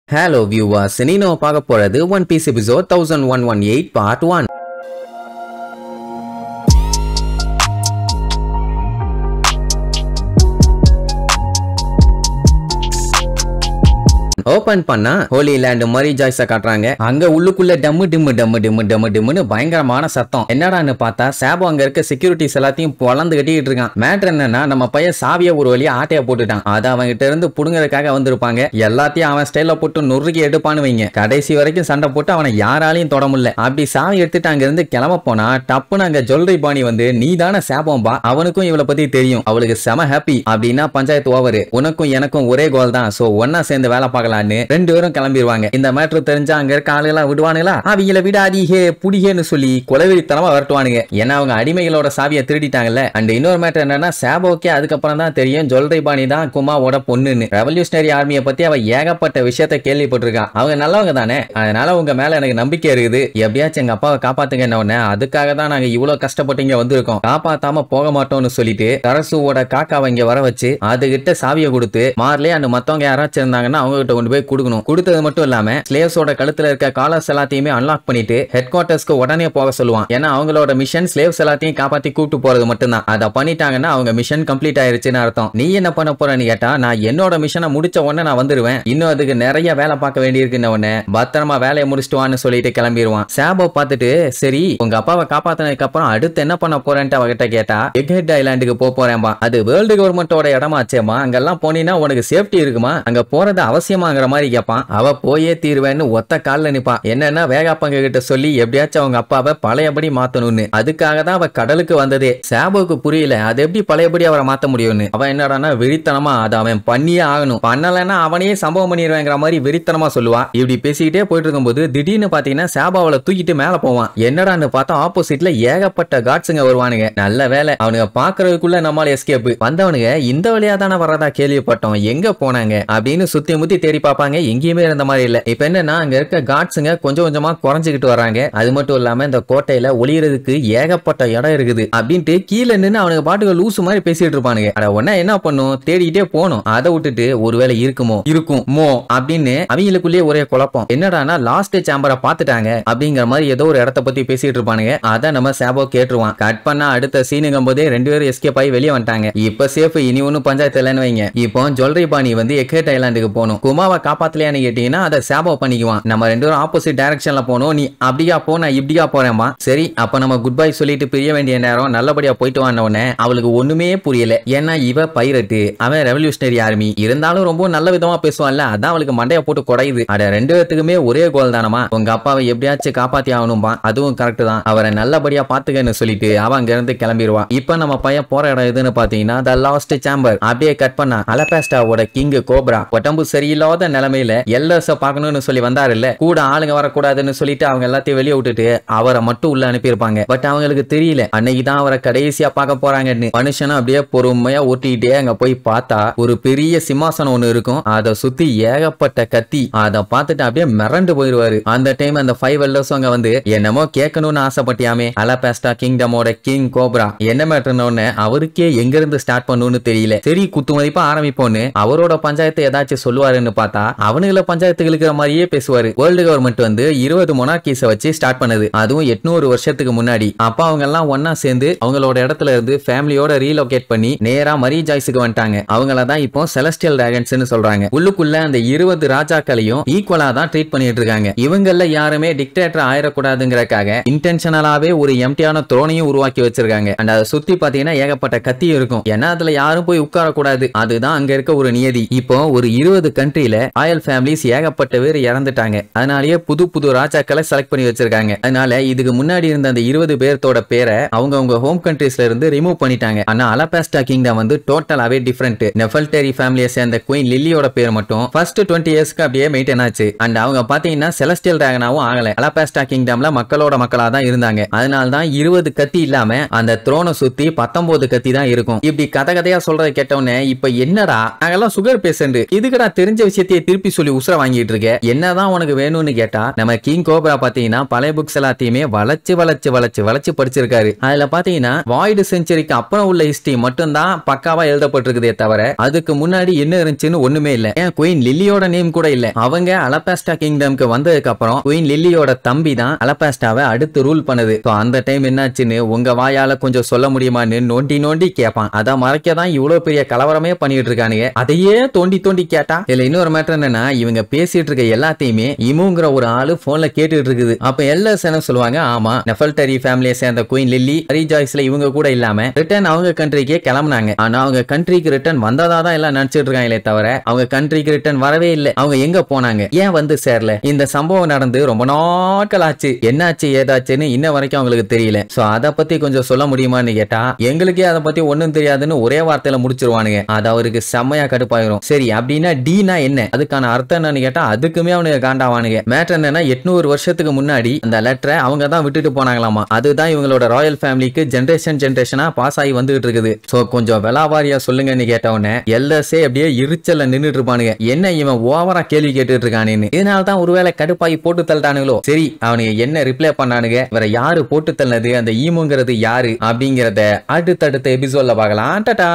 Hello viewers, Nino பார்க்க போறது One Piece episode 1118 part 1. Open பண்ணா ஹோலி லேண்ட் மரி ஜாய்ஸ காட்டுறாங்க. அங்க உள்ளுக்குள்ள டம்மு டிம்மு டம்மு டிம்மு டம்மு டிம்முன்னு பயங்கரமான சத்தம். என்னடான்னு பார்த்தா சாபோ அங்க இருக்க செக்யூரிட்டிஸ் எல்லாத்தையும் பொளந்து கட்டிட்டு இருக்கான். மேட்டர் என்னன்னா நம்ம பையன் சாவிய ஒரு வழியா ஆட்டைய போட்டுட்டான். அத அவங்கிட்ட இருந்து புடுங்கறதுக்காக வந்திருப்பாங்க. எல்லாத்தையும் அவன் ஸ்டைல போட்டு நொறுக்கி எடுப்பான்னு வைங்க. கடைசி வரைக்கும் சண்டை போட்டு அவனை யாராலையும் தொட முடியல. அப்படி சாவி எடுத்துட்டு அங்க இருந்து கிளம்ப போனா டப்புன்னு அங்க ஜுவல்லரி பாணி வந்து நீ தானே சாபோம்பா, அவனுக்கும் இவளை பத்தி தெரியும், அவளுக்கு செம ஹாப்பி. அப்படின்னா பஞ்சாயத்து ஓவர், உனக்கும் எனக்கும் ஒரே கோல் தான், சோ ஒன்னா சேர்ந்து வேலை பார்க்கலாம். ரெண்டு பேரும் கிளம்பிடுவாங்க. இந்த மேட்டர் தெரிஞ்சா அங்க இருக்க ஆளுகளா விடுவானுங்களா? அவங்கள விடாதீஹே புடிகேன்னு சொல்லி கொலவெறித்தனமா வரட்டுவானுங்க. ஏன்னா அவங்க அடிமைகளோட சாவியை திருடிட்டாங்கல்ல. அண்ட் இன்னொரு மேட்டர் என்னன்னா சாபோக்கே அதுக்கப்புறம் தான் தெரியும் ஜுவல்லரி பாணி தான் குமாவோட பொண்ணுன்னு. ரெவல்யூஷனரி ஆர்மியை பத்தி அவ ஏகப்பட்ட விஷயத்த கேள்விப்பட்டிருக்கான். அவங்க நல்லவங்க தானே, அதனால உங்க மேல எனக்கு நம்பிக்கை இருக்குது. எப்படியாச்சும் எங்க அப்பாவை காப்பாத்துங்க. என்ன அதுக்காக தான் நாங்க இவ்வளவு கஷ்டப்பட்டு இங்க வந்திருக்கோம், காப்பாத்தாம போக மாட்டோம்னு சொல்லிட்டு கரசுவோட காக்காவை இங்க வர வச்சு அதுகிட்ட சாவியை கொடுத்து மார்லே அந்த மத்தவங்க யாராச்சும் இருந்தாங்கன்னா அவங்க கிட்ட கொண்டு போய் கொடுக்கணும். கொடுத்தது மட்டும் இல்லாம ஸ்லேவ்ஸோட கழுத்துல இருக்க காலர்ஸ் எல்லாத்தையுமே அன்லாக் பண்ணிட்டு ஹெட் குவார்ட்டர்ஸ்க்கு உடனே போக சொல்லுவான். ஏன்னா அவங்களோட மிஷன் ஸ்லேவ்ஸ் எல்லாத்தையும் காப்பாத்தி கூட்டு போறது மட்டும்தான். அதை பண்ணிட்டாங்கன்னா அவங்க மிஷன் கம்ப்ளீட் ஆயிருச்சுன்னு அர்த்தம். நீ என்ன பண்ண போறன்னு கேட்டா நான் என்னோட மிஷனை முடிச்ச உடனே நான் வந்துருவேன், இன்னும் அதுக்கு நிறைய வேலை பார்க்க வேண்டியிருக்குன்னு உடனே பத்திரமா வேலையை முடிச்சுட்டு வான்னு சொல்லிட்டு கிளம்பிடுவான். சாபோ பார்த்துட்டு சரி உங்க அப்பாவை காப்பாத்தினதுக்கு அப்புறம் அடுத்து என்ன பண்ண போறேன்ட்டு அவகிட்ட கேட்டா எக்ஹெட் ஐலாண்டுக்கு போறேன்பா. அது வேர்ல்டு கவர்மெண்டோட இடமாச்சேமா, அங்கெல்லாம் போனீங்கன்னா உனக்கு சேஃப்டி இருக்குமா, அங்க போறது அவசியமாங்கிற மாதிரி கேட்பான். அவ போயே தீர்வேன்னு ஒத்த கால்ல நிப்பா. என்னன்னா வேகாப்பங்க கிட்ட சொல்லி எப்படியாச்சும் அவங்க அப்பாவை பழையபடி மாத்தணும்னு. அதுக்காக தான் அவ கடலுக்கு வந்ததே. சாபோக்கு புரியல அது எப்படி பழையபடி அவரை மாத்த முடியும்னு. அவன் என்னடானா வெறித்தனமா அதை அவன் பண்ணியே ஆகணும், பண்ணலன்னா அவனையே சம்பவம் பண்ணிடுவேங்கிற மாதிரி வெறித்தனமா சொல்லுவா. இப்படி பேசிக்கிட்டே போயிட்டு இருக்கும்போது திடீர்னு பாத்தீங்கன்னா சாபோ அவளை தூக்கிட்டு மேல போவான். என்னடான்னு பார்த்தா ஆப்போசிட்ல ஏகப்பட்ட காட்ஸுங்க வருவானுங்க. நல்ல வேலை அவனுங்க பாக்குறதுக்குள்ள நம்மால எஸ்கேப். வந்தவனுங்க இந்த வழியா தானே வரதா கேள்விப்பட்டோம், எங்க போனாங்க அப்படின்னு சுத்தி முத்தி தேடி பார்ப்பாங்க. எங்கேயுமே இருந்த மாதிரி இல்ல. இப்ப என்னன்னா அங்க இருக்க காட்ஸுங்க கொஞ்சம் கொஞ்சமா குறைஞ்சுக்கிட்டு வராங்க. அது மட்டும் இல்லாம இந்த கோட்டையில ஒளியறதுக்கு ஏகப்பட்ட இடம் இருக்குது அப்படின்ட்டு கீழே நின்று அவனுக்கு பாட்டுக்கு லூசு மாதிரி பேசிட்டு இருப்பானுங்க. அட ஒன்னா என்ன பண்ணும், தேடிக்கிட்டே போனோம். அதை விட்டுட்டு ஒருவேளை இருக்குமோ அப்படின்னு அவங்களுக்குள்ளேயே ஒரே குழப்பம். என்னடானா லாஸ்ட் சேம்பரை பாத்துட்டாங்க அப்படிங்கிற மாதிரி ஏதோ ஒரு இடத்த பத்தி பேசிட்டு இருப்பானுங்க. அதை நம்ம சாபோ கேட்டுருவான். கட் பண்ணா அடுத்த சீனுங்கும் போதே ரெண்டு பேரும் எஸ்கேப் ஆகி வெளியே வந்துட்டாங்க. இப்ப சேஃப், இனி ஒன்னும் பஞ்சாயத்து இல்லைன்னு வைங்க. இப்போ ஜுவல்லரி பாணி வந்து எக்ஹெட் ஐலாண்டுக்கு போகணும். குமாவை காப்பாத்தலையான்னு கேட்டீங்கன்னா அதை சாபோ பண்ணிக்குவான். நம்ம ரெண்டு பேரும் ஆப்போசிட் டைரக்ஷன்ல போனோம், நீ அப்படியா போ நான் இப்படியா போறேன்பா. சரி அப்ப நம்ம குட் பை சொல்லிட்டு பிரிய வேண்டிய நேரம் நல்லபடியா போயிட்டு வானோடனே அவளுக்கு ஒண்ணுமே புரியல. ஏன்னா இவ பைரட்டு, அவன் ரெவல்யூஷனரி ஆர்மி. இருந்தாலும் ரொம்ப நல்ல விதமா பேசுவான்ல, அதான் அவளுக்கு மண்டைய போட்டு குறையுது. அட ரெண்டு பேத்துக்குமே ஒரே கோல் தானமா, உங்க அப்பாவை எப்படியாச்சும் காப்பாத்தி ஆகணும்பா. அதுவும் கரெக்ட் தான், அவரை நல்லபடியா பாத்துக்கன்னு சொல்லிட்டு அவன் அங்க இருந்து கிளம்பிடுவா. இப்ப நம்ம பையன் போற இடம் எதுன்னு பாத்தீங்கன்னா த லாஸ்ட் சேம்பர். அப்படியே கட் பண்ணா அலபாஸ்டாவோட கிங் கோப்ரா உடம்பு சரியில்லாத நிலைமையில எல்லர்ஸ பார்க்கணும்னு சொல்லி வந்தாரு இல்ல, கூட ஆளுங்க வரக்கூடாதுன்னு சொல்லிட்டு அவங்க எல்லாத்தையும் வெளியே விட்டுட்டு அவரை மட்டும் உள்ள அனுப்பியிருப்பாங்க. பட் அவங்களுக்கு தெரியல அன்னைக்கு தான் அவரை கடைசியா பார்க்க போறாங்கன்னு. மனுஷனும் அப்படியே பொறுமையா ஓட்டிட்டே அங்க போய் பார்த்தா ஒரு பெரிய சிம்மாசனம் ஒண்ணு இருக்கும், அதை சுத்தி ஏகப்பட்ட கத்தி. அதை பார்த்துட்டு அப்படியே மிரண்டு போயிருவாரு. அந்த டைம் அந்த 5 எல்லர்ஸ் அங்க வந்து என்னமோ கேட்கணும்னு ஆசைப்பட்டியாமே அலபாஸ்டா கிங்டமோட கிங் கோப்ரா. என்ன மேட்டர்னு அவருக்கே எங்க இருந்து ஸ்டார்ட் பண்ணணும்னு தெரியல. சரி குத்து மதிப்பா ஆரம்பிப்போன்னு அவரோட பஞ்சாயத்தை ஏதாச்சும் சொல்லுவாருன்னு பார்த்தா அவனுங்கள பஞ்சாயத்துக்கு இருக்கிற மாதிரியே பேசுவாரு. வேர்ல்டு கவர்மெண்ட் வந்து 20 மொனார்கீஸ வச்சு ஸ்டார்ட் பண்ணது, அதுவும் 800 வருஷத்துக்கு முன்னாடி. அப்ப அவங்க எல்லாம் ஒன்னா சேர்ந்து அவங்களோட இடத்துல இருந்து ஃபேமிலியோட ரீலோகேட் பண்ணி நேரா மரி ஜாய்ஸுக்கு வந்துட்டாங்க. அவங்கள தான் இப்போ செலஸ்டியல் டிராகன்ஸ்னு சொல்றாங்க. உள்ளுக்குள்ள அந்த 20 ராஜாக்களையும் ஈக்குவலா தான் ட்ரீட் பண்ணிட்டு இருக்காங்க. இவங்கள யாருமே டிக்டேட்டர் ஆயிடக்கூடாதுங்கிறதுக்காக இன்டென்ஷனலாவே ஒரு எம்டியான த்ரோனையும் உருவாக்கி வச்சிருக்காங்க. அண்ட் அதை சுத்தி பாத்தீங்கன்னா ஏகப்பட்ட கத்தி இருக்கும். ஏன்னா அதுல யாரும் போய் உட்கார கூடாது, அதுதான் அங்க இருக்க ஒரு நியதி. இப்போ ஒரு 20 கண்ட்ரியில ராயல் ஃபேமிலிஸ் ஏகப்பட்ட பேர் இறந்துட்டாங்க. அதனாலேயே புது புது ராஜாக்களை செலக்ட் பண்ணி வச்சிருக்காங்க. அதனால இதுக்கு முன்னாடி இருந்த அந்த 20 பேர்த்தோட பேரை அவங்க ஹோம் கண்ட்ரீஸ்ல இருந்து ரிமூவ் பண்ணிட்டாங்க. ஆனா அலபாஸ்டா கிங்டம் வந்து டோட்டலாவே டிஃபரெண்ட். நெஃபல்டரி ஃபேமிலியை சேர்ந்த குயின் லில்லியோட பேர் மட்டும் ஃபர்ஸ்ட் 20 இயர்ஸ்க்கு அப்படியே மெயின்டைன் ஆச்சு. அண்ட் அவங்க பாத்தீங்கன்னா செலஸ்டியல் டிராகனாவும் ஆகல. அலபாஸ்டா கிங்டம்ல மக்களோட மக்களா தான் இருந்தாங்க. அதனால தான் 20 கத்தி இல்லாம அந்த த்ரோனை சுத்தி 19 கத்தி தான் இருக்கும். இப்படி கதையா சொல்றதை கேட்டவனே இப்ப என்னடா நாங்கெல்லாம் சுகர் பேஷண்ட், இதுக்கடா தெரிஞ்ச விஷயத்த விஷயத்தையே திருப்பி சொல்லி உசுர வாங்கிட்டு இருக்க, என்னதான் உனக்கு வேணும்னு கேட்டா நம்ம கிங் கோப்ரா பாத்தீங்கன்னா பழைய புக்ஸ் எல்லாத்தையுமே வளைச்சு படிச்சிருக்காரு. அதுல பாத்தீங்கன்னா வாய்டு செஞ்சுரிக்கு அப்புறம் உள்ள ஹிஸ்டரி மட்டும் தான் பக்காவா எழுதப்பட்டிருக்குதே தவிர அதுக்கு முன்னாடி என்ன இருந்துச்சுன்னு ஒண்ணுமே இல்ல. ஏன் குயின் லில்லியோட நேம் கூட இல்ல. அவங்க அலபாஸ்டா கிங்டம்க்கு வந்ததுக்கு அப்புறம் குயின் லில்லியோட தம்பி தான் அலபாஸ்டாவை அடுத்து ரூல் பண்ணுது. அந்த டைம் என்னாச்சுன்னு உங்க வாயால கொஞ்சம் சொல்ல முடியுமான்னு நோண்டி கேட்பான். அதை மறைக்கதான் இவ்வளவு பெரிய கலவரமே பண்ணிட்டு இருக்கானுங்க. அதையே தோண்டி கேட்டா இதுல இன்னொரு மேட்டர் என்னன்னா, இவங்க பேசிட்டு இருக்க எல்லாத்தையுமே இமுங்கிற ஒரு ஆளு போன்ல கேட்டுட்டு இருக்குது. அப்ப எல்எஸ் என்ன சொல்லுவாங்க, ஆமா நெஃபல்டரி ஃபேமிலியை சேர்ந்த குயின் லில்லி ரீஜாய்ஸ்ல இவங்க கூட இல்லாம ரிட்டர்ன் அவங்க கண்ட்ரிக்கே கிளம்புனாங்க. ஆனா அவங்க கண்ட்ரிக்கு ரிட்டர்ன் வந்ததா தான் எல்லாம் நினைச்சிட்டு இருக்காங்களே தவிர அவங்க கண்ட்ரிக்கு ரிட்டர்ன் வரவே இல்லை. அவங்க எங்க போனாங்க, ஏன் வந்து சேரல? இந்த சம்பவம் நடந்து ரொம்ப நாட்கள் ஆச்சு. என்னாச்சு ஏதாச்சுன்னு இன்ன வரைக்கும் அவங்களுக்கு தெரியல. சோ அத பத்தி கொஞ்சம் சொல்ல முடியுமான்னு கேட்டா எங்களுக்கே அதை பத்தி ஒண்ணும் தெரியாதுன்னு ஒரே வார்த்தையில முடிச்சிருவானுங்க. அது அவருக்கு செம்மையா கடுப்பாயிரும். சரி அப்படின்னா டீனா என்ன, அதுக்கான அர்த்தம் என்னன்னு கேட்டா அதுக்குமே அவனுக்கு காண்டாவானுங்க. மேட்டர் என்னன்னா 800 வருஷத்துக்கு முன்னாடி அந்த லெட்டரை அவங்க தான் விட்டுட்டு போனாங்களாமா. அதுதான் இவங்களோட ராயல் ஃபேமிலிக்கு ஜெனரேஷனா பாஸ் ஆகி வந்துகிட்டு இருக்குது. சோ கொஞ்சம் வெளாவாரியா சொல்லுங்கன்னு கேட்டவனே எல்எஸ்ஏ அப்படியே இருச்சல்ல நின்னுட்டு இருப்பானுங்க. என்ன இவன் ஓவரா கேள்வி கேட்டுட்டு இருக்கானேன்னு. இதனால்தான் ஒருவேளை கடுப்பாகி போட்டு தள்ளிட்டானுங்களோ. சரி அவனுக்கு என்ன ரிப்ளை பண்ணானுங்க, வேற யாரு போட்டு தள்ளது, அந்த ஈமுங்கிறது யாரு அப்படிங்கறத அடுத்தடுத்த எபிசோட்ல பார்க்கலாம். டாடா.